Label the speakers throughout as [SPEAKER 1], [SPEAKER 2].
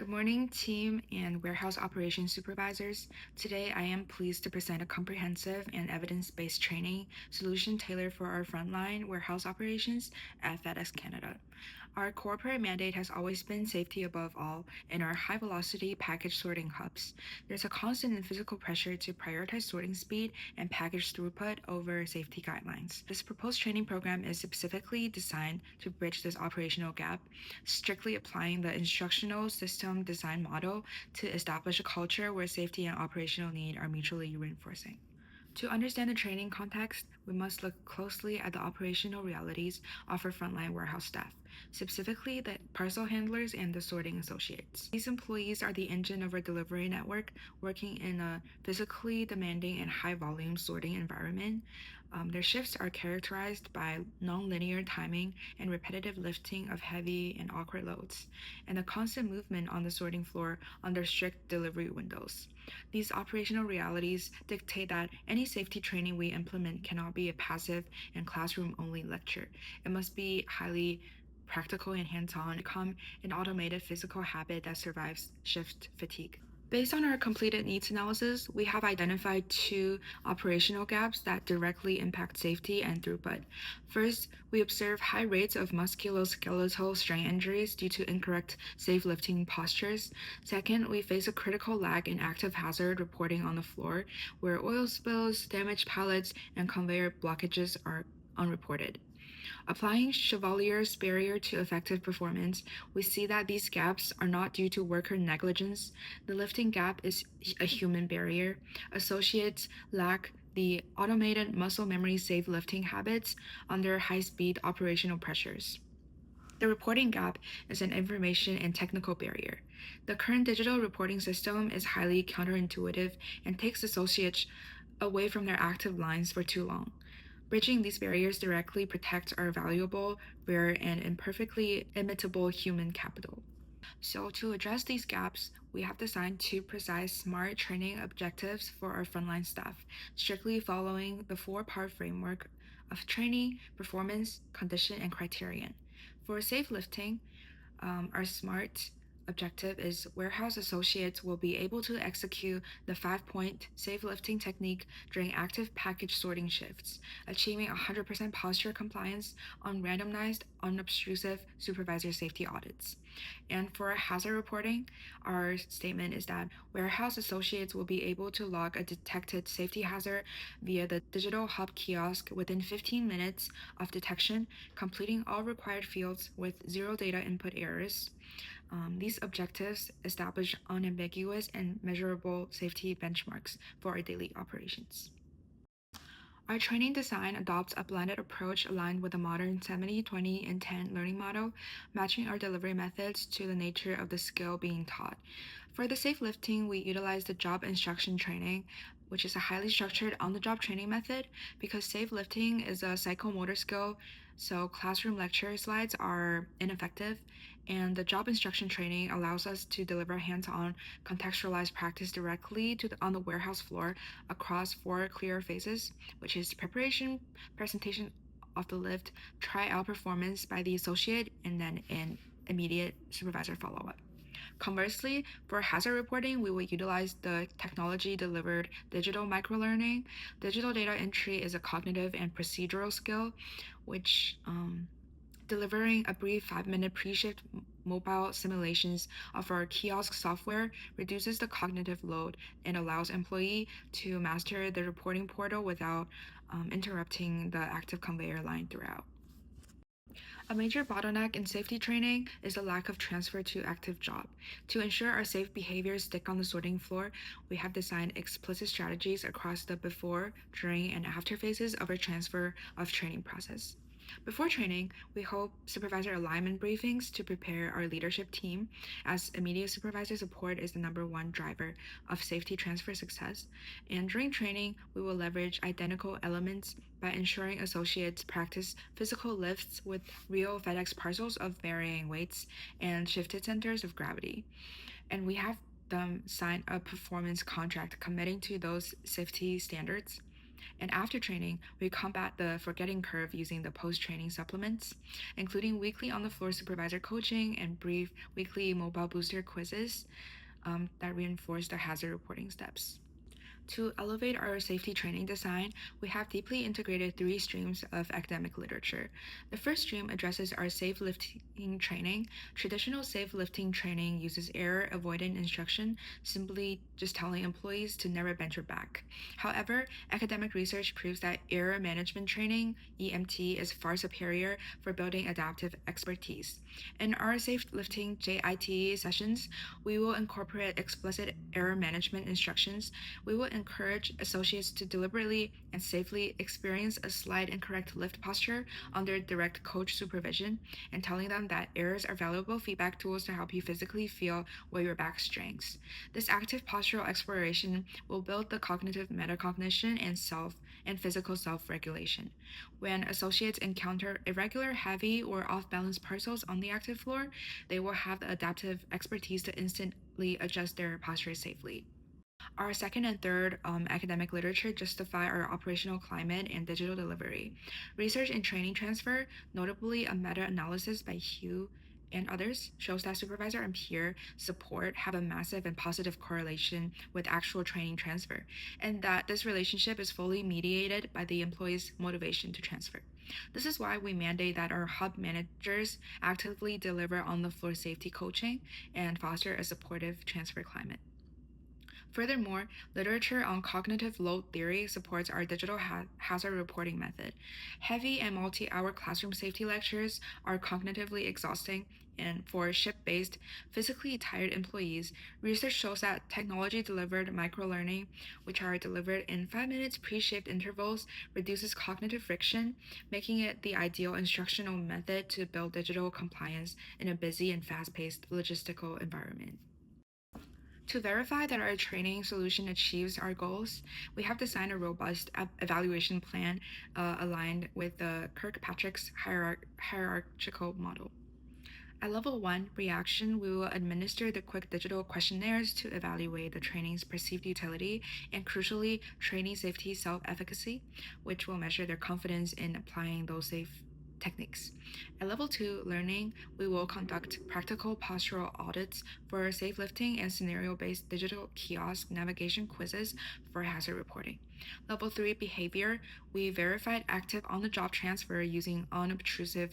[SPEAKER 1] Good morning, team and warehouse operations supervisors. Today, I am pleased to present a comprehensive and evidence-based training solution tailored for our frontline warehouse operations at FedEx Canada. Our corporate mandate has always been safety above all in our high-velocity package sorting hubs. There's a constant and physical pressure to prioritize sorting speed and package throughput over safety guidelines. This proposed training program is specifically designed to bridge this operational gap, strictly applying the instructional system design model to establish a culture where safety and operational need are mutually reinforcing. To understand the training context, we must look closely at the operational realities of our frontline warehouse staff, specifically the parcel handlers and the sorting associates. These employees are the engine of our delivery network, working in a physically demanding and high volume sorting environment. Their shifts are characterized by non-linear timing and repetitive lifting of heavy and awkward loads, and a constant movement on the sorting floor under strict delivery windows. These operational realities dictate that any safety training we implement cannot be a passive and classroom-only lecture. It must be highly practical and hands-on, become an automated physical habit that survives shift fatigue. Based on our completed needs analysis, we have identified two operational gaps that directly impact safety and throughput. First, we observe high rates of musculoskeletal strain injuries due to incorrect safe lifting postures. Second, we face a critical lag in active hazard reporting on the floor, where oil spills, damaged pallets, and conveyor blockages are unreported. Applying Chevalier's barrier to effective performance, we see that these gaps are not due to worker negligence. The lifting gap is a human barrier. Associates lack the automated muscle memory safe lifting habits under high-speed operational pressures. The reporting gap is an information and technical barrier. The current digital reporting system is highly counterintuitive and takes associates away from their active lines for too long. Bridging these barriers directly protects our valuable, rare, and imperfectly imitable human capital. So, to address these gaps, we have designed two precise, smart training objectives for our frontline staff, strictly following the four-part framework of training, performance, condition, and criterion. For safe lifting, our SMART objective is warehouse associates will be able to execute the 5-point safe lifting technique during active package sorting shifts, achieving 100% posture compliance on randomized, unobtrusive supervisor safety audits. And for hazard reporting, our statement is that warehouse associates will be able to log a detected safety hazard via the digital hub kiosk within 15 minutes of detection, completing all required fields with zero data input errors. These objectives establish unambiguous and measurable safety benchmarks for our daily operations. Our training design adopts a blended approach aligned with the modern 70-20 and 10 learning model, matching our delivery methods to the nature of the skill being taught. For the safe lifting, we utilize the job instruction training, which is a highly structured on-the-job training method because safe lifting is a psychomotor skill, so classroom lecture slides are ineffective, and the job instruction training allows us to deliver hands-on, contextualized practice directly on the warehouse floor across four clear phases, which is preparation, presentation of the lift, try-out performance by the associate, and then an immediate supervisor follow-up. Conversely, for hazard reporting, we will utilize the technology-delivered digital microlearning. Digital data entry is a cognitive and procedural skill, which delivering a brief 5-minute pre-shift mobile simulations of our kiosk software reduces the cognitive load and allows employee to master the reporting portal without interrupting the active conveyor line throughout. A major bottleneck in safety training is the lack of transfer to active job. To ensure our safe behaviors stick on the sorting floor, we have designed explicit strategies across the before, during, and after phases of our transfer of training process. Before training, we hold supervisor alignment briefings to prepare our leadership team, as immediate supervisor support is the number one driver of safety transfer success. And during training, we will leverage identical elements by ensuring associates practice physical lifts with real FedEx parcels of varying weights and shifted centers of gravity. And we have them sign a performance contract committing to those safety standards. And after training, we combat the forgetting curve using the post-training supplements, including weekly on-the-floor supervisor coaching and brief weekly mobile booster quizzes that reinforce the hazard reporting steps. To elevate our safety training design, we have deeply integrated three streams of academic literature. The first stream addresses our safe lifting training. Traditional safe lifting training uses error avoidant instruction, simply just telling employees to never bend your back. However, academic research proves that error management training, EMT, is far superior for building adaptive expertise. In our safe lifting JIT sessions, we will incorporate explicit error management instructions. We will encourage associates to deliberately and safely experience a slight incorrect lift posture under direct coach supervision, and telling them that errors are valuable feedback tools to help you physically feel where your back strengths. This active postural exploration will build the cognitive metacognition and physical self-regulation. When associates encounter irregular, heavy, or off-balance parcels on the active floor, they will have the adaptive expertise to instantly adjust their posture safely. Our second and third academic literature justify our operational climate and digital delivery. Research and training transfer, notably a meta analysis by Hugh and others, shows that supervisor and peer support have a massive and positive correlation with actual training transfer, and that this relationship is fully mediated by the employee's motivation to transfer. This is why we mandate that our hub managers actively deliver on the floor safety coaching and foster a supportive transfer climate. Furthermore, literature on cognitive load theory supports our digital hazard reporting method. Heavy and multi-hour classroom safety lectures are cognitively exhausting, and for shift-based, physically tired employees, research shows that technology-delivered microlearning, which are delivered in 5 minutes pre-shift intervals, reduces cognitive friction, making it the ideal instructional method to build digital compliance in a busy and fast-paced logistical environment. To verify that our training solution achieves our goals, we have designed a robust evaluation plan aligned with the Kirkpatrick's hierarchical model. At level 1, reaction, we will administer the quick digital questionnaires to evaluate the training's perceived utility and, crucially, trainee safety self-efficacy, which will measure their confidence in applying those safe techniques. At level 2, learning, we will conduct practical postural audits for safe lifting and scenario-based digital kiosk navigation quizzes for hazard reporting. Level 3, behavior, we verified active on-the-job transfer using unobtrusive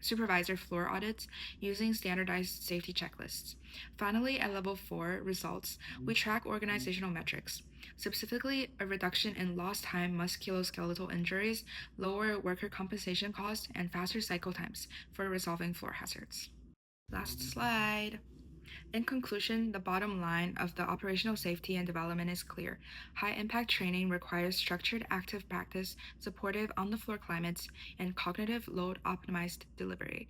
[SPEAKER 1] supervisor floor audits using standardized safety checklists. Finally, at level 4, results, we track organizational metrics, specifically a reduction in lost time musculoskeletal injuries, lower worker compensation costs, and faster cycle times for resolving floor hazards. Last slide. In conclusion, the bottom line of the operational safety and development is clear. High-impact training requires structured active practice, supportive on-the-floor climates, and cognitive load-optimized delivery.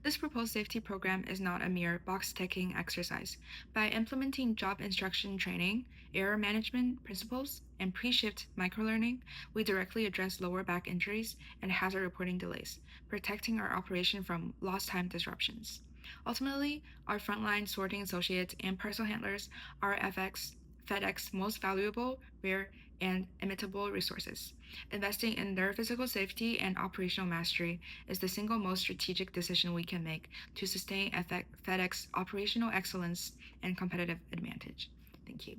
[SPEAKER 1] This proposed safety program is not a mere box-ticking exercise. By implementing job instruction training, error management principles, and pre-shift microlearning, we directly address lower back injuries and hazard reporting delays, protecting our operation from lost time disruptions. Ultimately, our frontline sorting associates and parcel handlers are FedEx most valuable, rare, and imitable resources. Investing in their physical safety and operational mastery is the single most strategic decision we can make to sustain FedEx operational excellence and competitive advantage. Thank you.